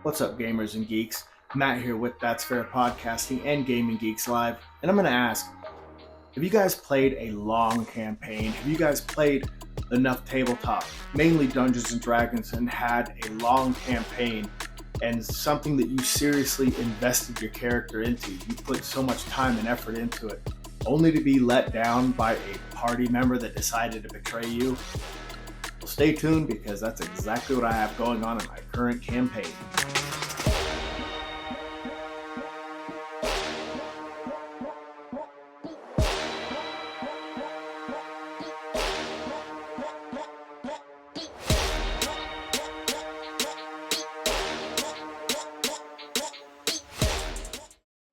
What's up, gamers and geeks? Matt here with That's Fair Podcasting and Gaming Geeks Live. And I'm going to ask, have you guys played a long campaign? Have you guys played enough tabletop, mainly Dungeons and Dragons, and had a long campaign and something that you seriously invested your character into? You put so much time and effort into it, only to be let down by a party member that decided to betray you? Well, stay tuned, because that's exactly what I have going on in my current campaign.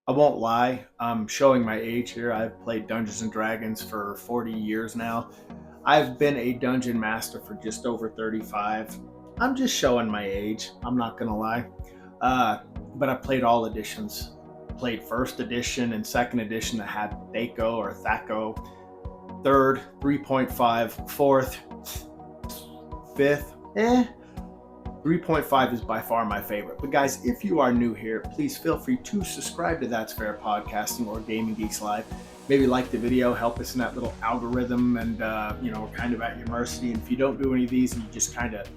I won't lie, I'm showing my age here. I've played Dungeons and Dragons for 40 years now. I've been a dungeon master for just over 35. I'm just showing my age, I'm not gonna lie. But I played all editions. Played first edition and second edition that had Thaco or Thaco, third, 3.5, fourth, fifth, 3.5 is by far my favorite. But guys, if you are new here, please feel free to subscribe to That's Fair Podcasting or Gaming Geeks Live. Maybe like the video, help us in that little algorithm, and we're kind of at your mercy. And if you don't do any of these and you just kind of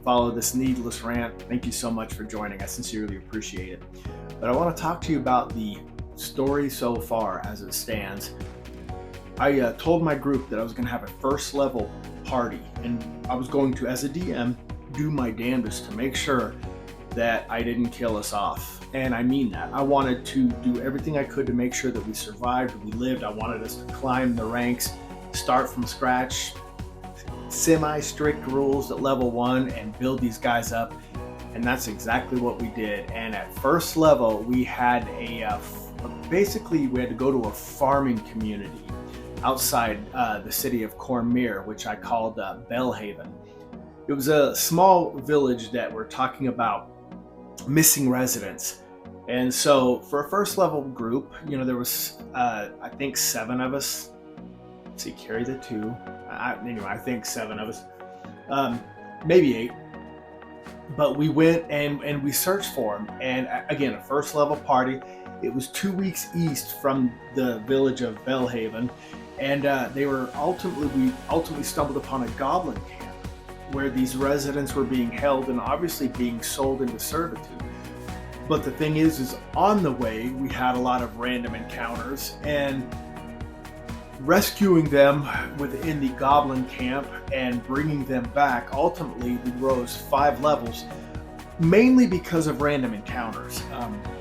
follow this needless rant, thank you so much for joining. I sincerely appreciate it. But I want to talk to you about the story so far as it stands. I told my group that I was going to have a first level party, and I was going to, as a DM, do my damnedest to make sure that I didn't kill us off. And I mean that. I wanted to do everything I could to make sure that we survived, we lived. I wanted us to climb the ranks, start from scratch, semi-strict rules at level 1, and build these guys up. And that's exactly what we did. And at first level, we had basically we had to go to a farming community outside the city of Cormyr, which I called Bellhaven. It was a small village that we're talking about missing residents. And so for a first level group, there was, I think 7 of us. Let's see, carry the 2. I think 7 of us, maybe 8. But we went and we searched for them. And again, a first level party. It was 2 weeks east from the village of Bellhaven. And we ultimately stumbled upon a goblin camp where these residents were being held and obviously being sold into servitude. But the thing is on the way, we had a lot of random encounters, and rescuing them within the goblin camp and bringing them back, ultimately we rose 5 levels, mainly because of random encounters.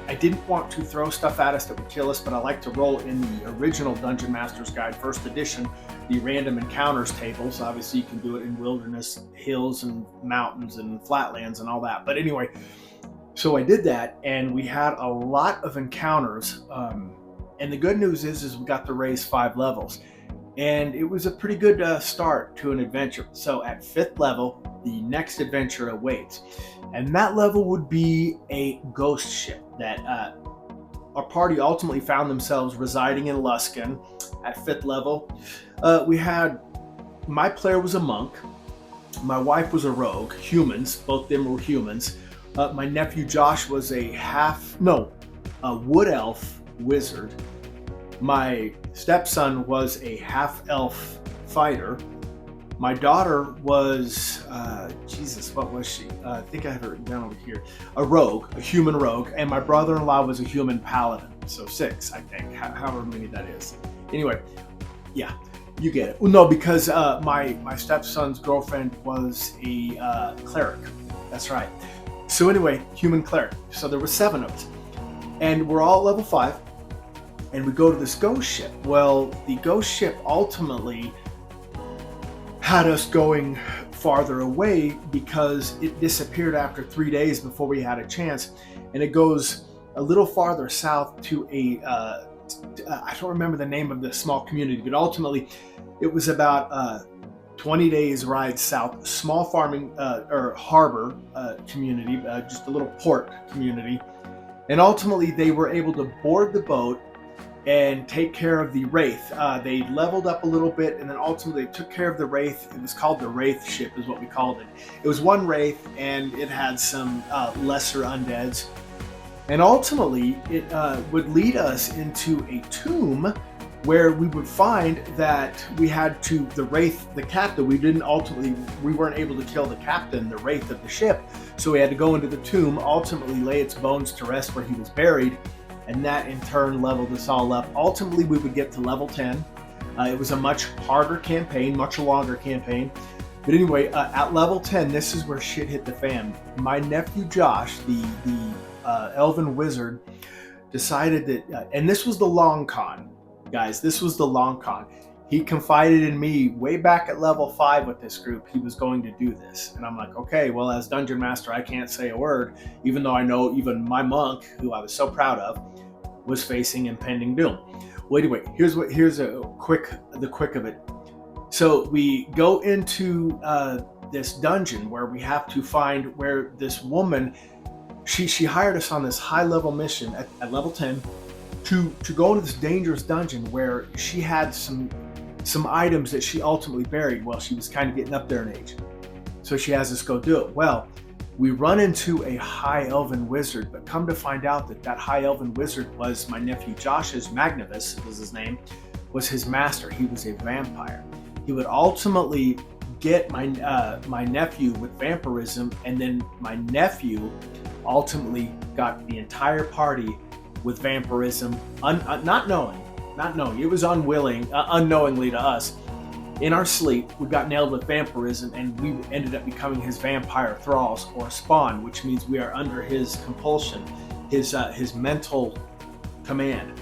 I didn't want to throw stuff at us that would kill us, but I like to roll in the original Dungeon Master's Guide, first edition, the random encounters tables. Obviously you can do it in wilderness, hills and mountains and flatlands and all that. But anyway, so I did that, and we had a lot of encounters. And the good news is we got to raise 5 levels. And it was a pretty good start to an adventure. So at 5th level, the next adventure awaits. And that level would be a ghost ship that our party ultimately found themselves residing in Luskan at 5th level. My player was a monk. My wife was a rogue, humans, both of them were humans. My nephew Josh was a wood elf wizard. My stepson was a half-elf fighter. My daughter was, what was she? I think I have it written down over here. A human rogue. And my brother-in-law was a human paladin. So 6, I think, however many that is. Anyway, yeah, you get it. No, because my stepson's girlfriend was a cleric. That's right. So anyway, human cleric. So there were 7 of us. And we're all level 5. And we go to this ghost ship. Well, the ghost ship ultimately had us going farther away because it disappeared after 3 days before we had a chance. And it goes a little farther south to I don't remember the name of the small community, but ultimately it was about 20 days ride south, small farming or harbor community, just a little port community. And ultimately they were able to board the boat and take care of the Wraith. They leveled up a little bit, and then ultimately they took care of the Wraith. It was called the Wraith ship is what we called it. It was one Wraith, and it had some lesser undeads. And ultimately, it would lead us into a tomb where we would find that we had to, the Wraith, the captain, we weren't able to kill the captain, the Wraith of the ship. So we had to go into the tomb, ultimately lay its bones to rest where he was buried. And that in turn leveled us all up. Ultimately, we would get to level 10. It was a much harder campaign, much longer campaign. But anyway, at level 10, this is where shit hit the fan. My nephew Josh, the elven wizard, decided that, and this was the long con, guys, this was the long con. He confided in me way back at level 5 with this group, he was going to do this. And I'm like, okay, well, as Dungeon Master, I can't say a word, even though I know even my monk, who I was so proud of, was facing impending doom. Well, anyway, here's the quick of it. So we go into this dungeon where we have to find where this woman, she hired us on this high level mission at level 10 to go into this dangerous dungeon where she had some items that she ultimately buried while she was kind of getting up there in age. So she has us go do it. Well, we run into a high elven wizard, but come to find out that high elven wizard was my nephew Josh's, Magnus was his name, was his master. He was a vampire. He would ultimately get my nephew with vampirism, and then my nephew ultimately got the entire party with vampirism, not knowing. It was unknowingly to us. In our sleep, we got nailed with vampirism, and we ended up becoming his vampire thralls, or spawn, which means we are under his compulsion, his mental command.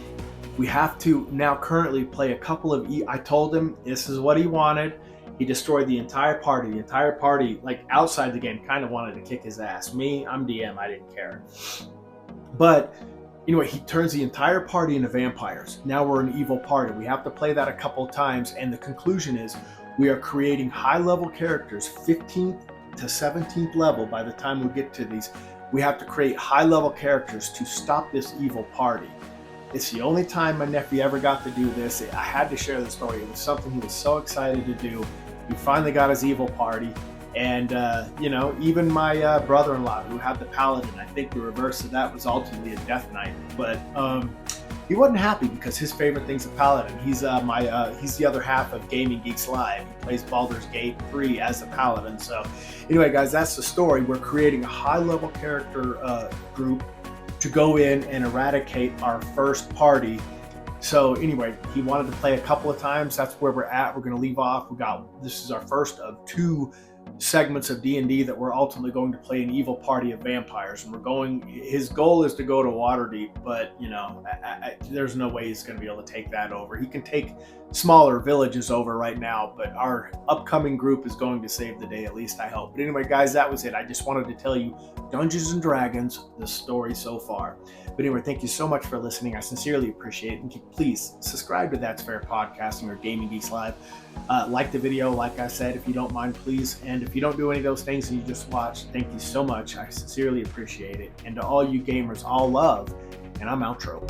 We have to now currently play a couple of. I told him this is what he wanted. He destroyed the entire party. The entire party, like outside the game, kind of wanted to kick his ass. Me, I'm DM. I didn't care. But anyway, he turns the entire party into vampires. Now we're an evil party. We have to play that a couple of times, and the conclusion is we are creating high-level characters, 15th to 17th level by the time we get to these. We have to create high-level characters to stop this evil party. It's the only time my nephew ever got to do this. I had to share the story. It was something he was so excited to do. He finally got his evil party. And, even my brother-in-law, who had the paladin, I think the reverse of that was ultimately a death knight. But he wasn't happy because his favorite thing's a paladin. He's the other half of Gaming Geeks Live. He plays Baldur's Gate 3 as a paladin. So anyway, guys, that's the story. We're creating a high-level character group to go in and eradicate our first party. So anyway, he wanted to play a couple of times. That's where we're at. We're going to leave off. This is our first of 2 segments of D&D that we're ultimately going to play an evil party of vampires, and his goal is to go to Waterdeep, but there's no way he's going to be able to take that over. He can take smaller villages over right now, but our upcoming group is going to save the day, at least I hope. But anyway, guys, that was it. I just wanted to tell you Dungeons and Dragons, the story so far. But anyway, thank you so much for listening. I sincerely appreciate it. And please subscribe to That's Fair Podcasting or Gaming Geeks Live. Like the video, like I said, if you don't mind, please. And if you don't do any of those things and you just watch, thank you so much. I sincerely appreciate it. And to all you gamers, all love. And I'm outro.